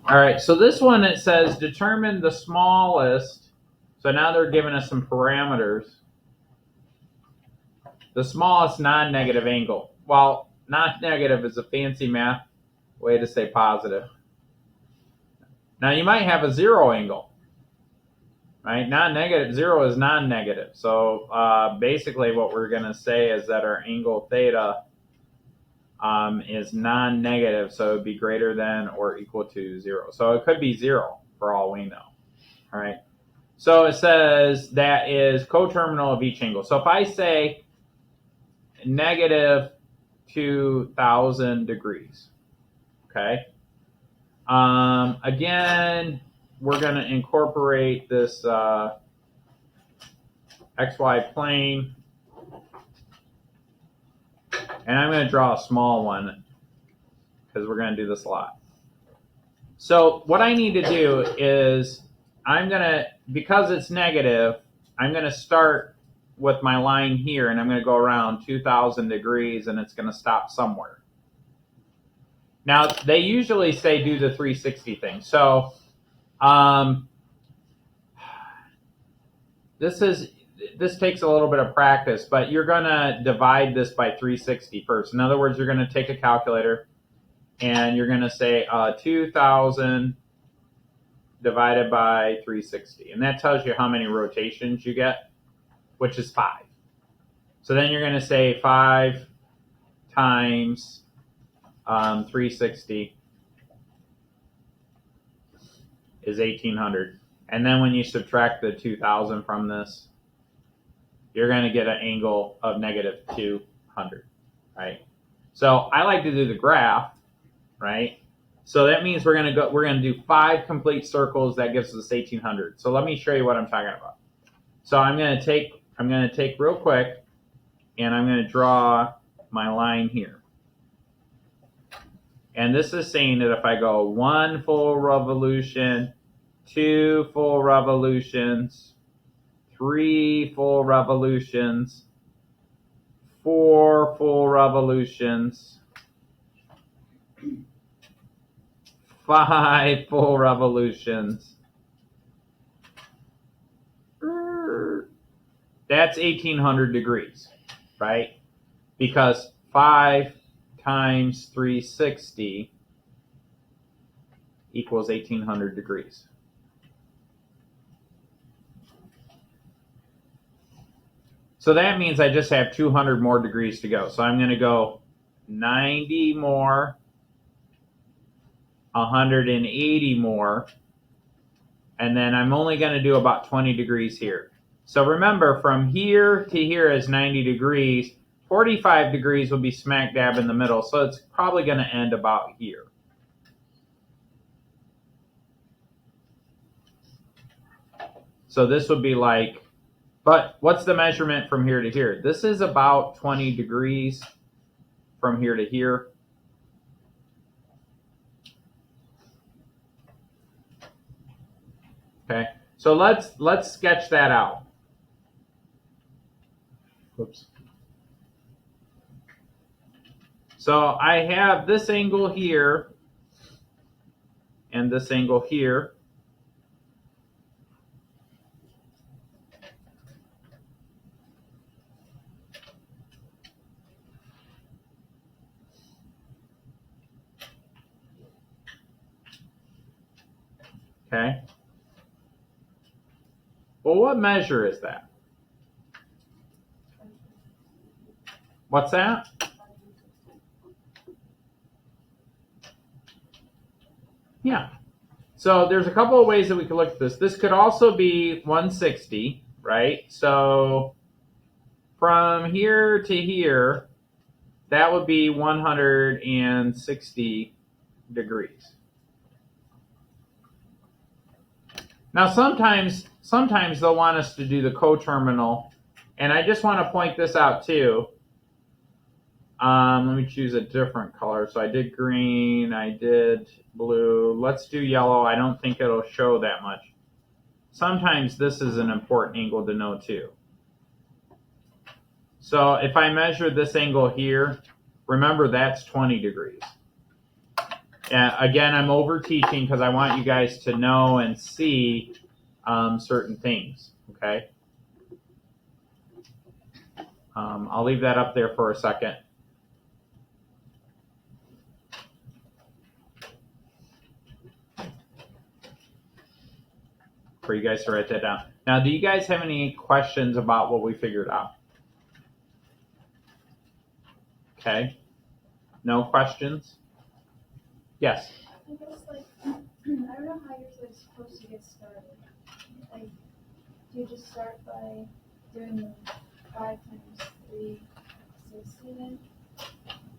All right, so this one, it says determine the smallest. So now they're giving us some parameters. The smallest non-negative angle. Well, non-negative is a fancy math way to say positive. Now you might have a zero angle, right? Non-negative, zero is non-negative. So basically what we're going to say is that our angle theta is non-negative, so it would be greater than or equal to zero. So it could be zero for all we know. All right. So it says that is coterminal of each angle. So if I say negative 2,000 degrees, okay. Again, we're going to incorporate this XY plane. And I'm going to draw a small one because we're going to do this a lot. So what I need to do is because it's negative, I'm going to start with my line here, and I'm going to go around 2,000 degrees, and it's going to stop somewhere. Now, they usually say do the 360 thing. So this takes a little bit of practice, but you're going to divide this by 360 first. In other words, you're going to take a calculator, and you're going to say 2,000 divided by 360. And that tells you how many rotations you get, which is 5. So then you're going to say 5 times 360 is 1,800. And then when you subtract the 2,000 from this, you're going to get an angle of negative 200, right? So I like to do the graph, right? So that means we're going to do 5 complete circles. That gives us 1,800. So let me show you what I'm talking about. So I'm going to take real quick, and I'm going to draw my line here. And this is saying that if I go 1 full revolution, 2 full revolutions, 3 full revolutions, 4 full revolutions, 5 full revolutions. That's 1,800 degrees, right? Because 5 times 360 equals 1,800 degrees. So that means I just have 200 more degrees to go. So I'm going to go 90 more, 180 more, and then I'm only going to do about 20 degrees here. So remember, from here to here is 90 degrees. 45 degrees will be smack dab in the middle, so it's probably going to end about here. So this would be like, but what's the measurement from here to here? This is about 20 degrees from here to here. Okay, so let's sketch that out. Oops. So I have this angle here and this angle here. Okay. Well, what measure is that? What's that? Yeah. So there's a couple of ways that we could look at this. This could also be 160, right? So from here to here, that would be 160 degrees. Now sometimes they'll want us to do the coterminal, and I just want to point this out too. Let me choose a different color. So I did green, I did blue. Let's do yellow. I don't think it'll show that much. Sometimes this is an important angle to know too. So if I measure this angle here, remember that's 20 degrees. Again, I'm over teaching because I want you guys to know and see certain things, okay? I'll leave that up there for a second. For you guys to write that down. Now, do you guys have any questions about what we figured out? Okay. No questions? Yes? I guess, like, I don't know how you're like supposed to get started. Like, do you just start by doing the 5 times 360 then?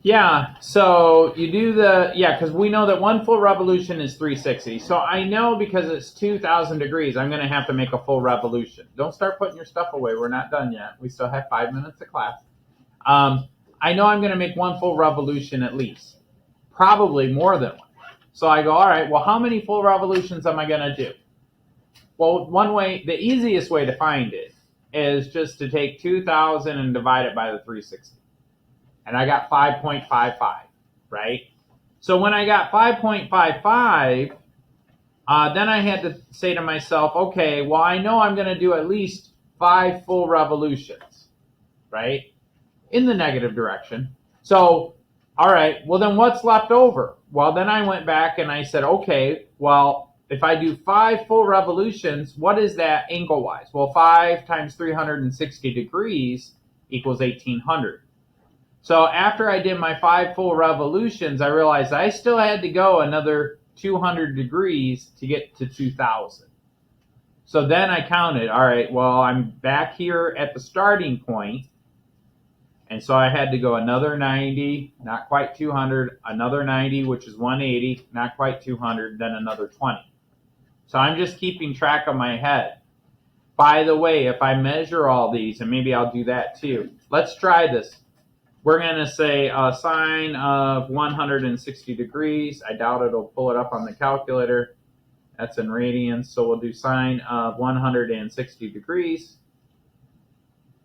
Yeah, so you do because we know that one full revolution is 360. So I know because it's 2,000 degrees, I'm going to have to make a full revolution. Don't start putting your stuff away. We're not done yet. We still have 5 minutes of class. I know I'm going to make one full revolution at least, probably more than one. So I go, all right, well, how many full revolutions am I going to do? Well, the easiest way to find it is just to take 2,000 and divide it by the 360. And I got 5.55, right? So when I got 5.55, then I had to say to myself, okay, well, I know I'm going to do at least 5 full revolutions, right? In the negative direction. So, all right, well, then what's left over? Well, then I went back and I said, okay, well, if I do 5 full revolutions, what is that angle-wise? Well, 5 times 360 degrees equals 1,800. So after I did my 5 full revolutions, I realized I still had to go another 200 degrees to get to 2,000. So then I counted, all right, well, I'm back here at the starting point, and so I had to go another 90, not quite 200, another 90, which is 180, not quite 200, then another 20. So I'm just keeping track of my head. By the way, if I measure all these, and maybe I'll do that too, let's try this. We're going to say a sine of 160 degrees. I doubt it'll pull it up on the calculator. That's in radians. So we'll do sine of 160 degrees.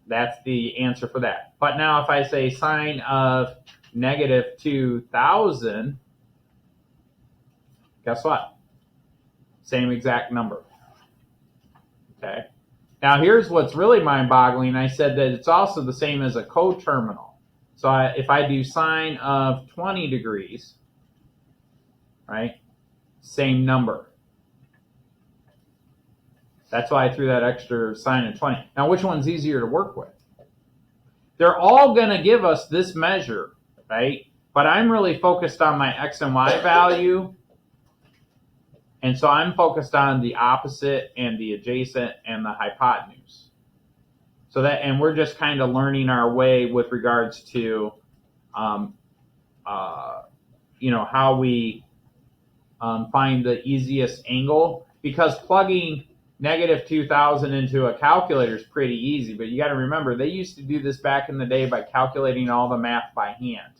That's the answer for that. But now if I say sine of negative 2,000, guess what? Same exact number. Okay. Now here's what's really mind-boggling. I said that it's also the same as a coterminal. So if I do sine of 20 degrees, right, same number. That's why I threw that extra sine of 20. Now, which one's easier to work with? They're all going to give us this measure, right? But I'm really focused on my x and y value. And so I'm focused on the opposite and the adjacent and the hypotenuse. So and we're just kind of learning our way with regards to, how we find the easiest angle, because plugging negative 2,000 into a calculator is pretty easy. But you got to remember, they used to do this back in the day by calculating all the math by hand.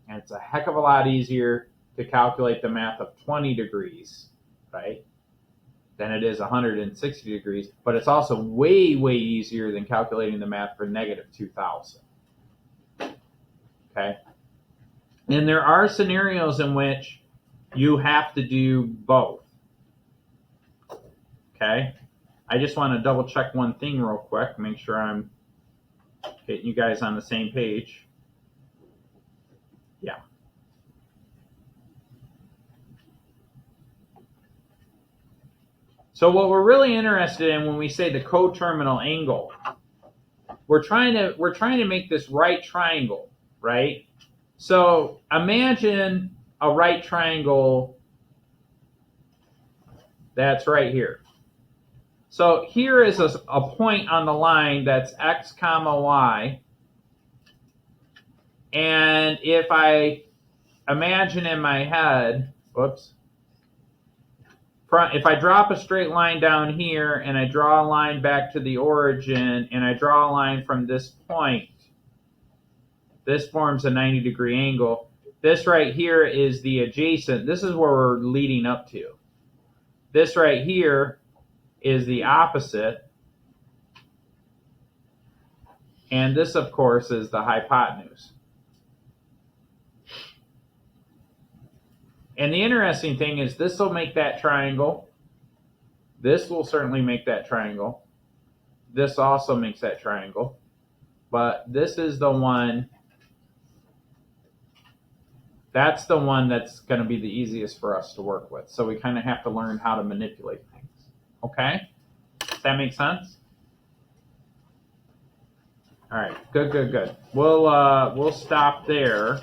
And it's a heck of a lot easier to calculate the math of 20 degrees, right, than it is 160 degrees, but it's also way, way easier than calculating the math for negative 2,000. Okay? And there are scenarios in which you have to do both. Okay? I just want to double check one thing real quick, make sure I'm getting you guys on the same page. Yeah. So what we're really interested in when we say the coterminal angle, we're trying to make this right triangle, right? So imagine a right triangle that's right here. So here is a point on the line that's x comma y. And if I imagine in my head, if I drop a straight line down here and I draw a line back to the origin and I draw a line from this point, this forms a 90-degree angle. This right here is the adjacent. This is where we're leading up to. This right here is the opposite. And this, of course, is the hypotenuse. And the interesting thing is this will make that triangle. This will certainly make that triangle. This also makes that triangle. But this is the one, that's the one that's going to be the easiest for us to work with. So we kind of have to learn how to manipulate things. Okay? Does that make sense? All right, good. We'll stop there.